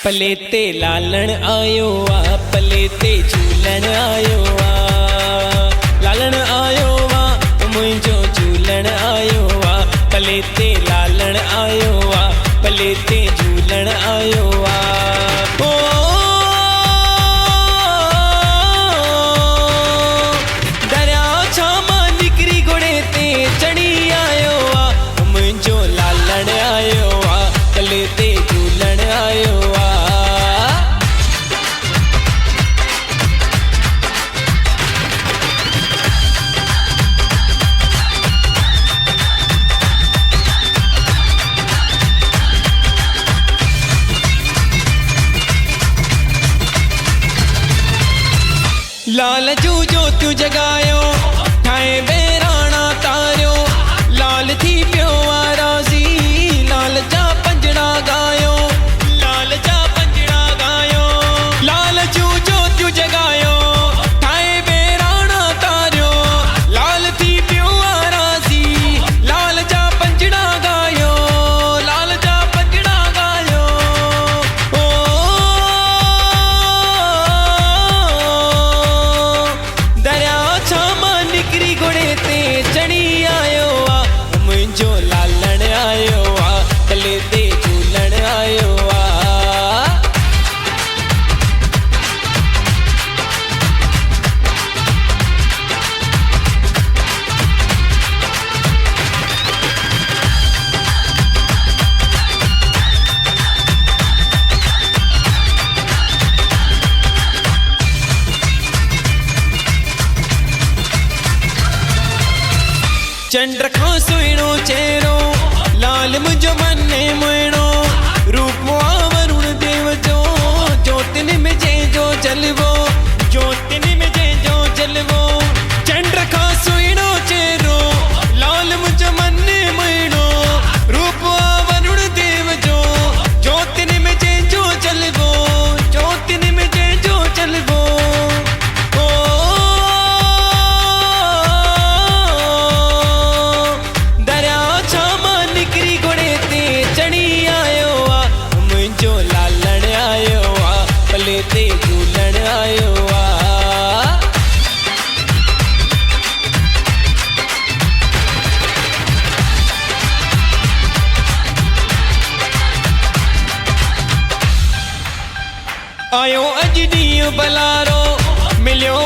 पले ते लालण आयो आ, पले ते झूलण आयो आ। लालण आयो आ मुझो झूलण आयो आ, पले ते लालण आयो आ, पले ते झूलण आयो आ। ओ दरिया छामा निकरी घोड़े ते चढ़ी आयो आ, मुझो लालण आयो आ, पले ते झूलण आयो आ। लाल जू ज्योतियूं जगायो ठाए बेराणा तारियो, लाल थी पियो राज़ी लाल जा पंजड़ा गायो, लाल जा पंजड़ा गायो। लाल जू ज्योतियूं जगायो ठाए बेराणा तारियो, लाल थी पियो राज़ी लाल जा पंजड़ा गायो, लाल जा पंजड़ा गायो। ओ दरिया छामा निकरी घोड़े ते चढ़ी आयो आ, मुझो लालण आयो आ, पले ते झूलण आयो आ। चंद्र खां सुहिणो चेहरो लाल मुझो मने मोइणो, रूप वरुण देव जो ज्योतिनि में जंहिंजो जलवो, ज्योतिनि में जंहिंजो जलवो। चंद्र खां सुहिणो चेहरो लाल मुझो मने मोइणो, रूप वरुण देव जो ज्योतिनि में जंहिंजो जलवो, ज्योतिनि में जंहिंजो जलवो। पले ते झूलण आयो आ। आयो अज ॾींहुं बलारो मिलियो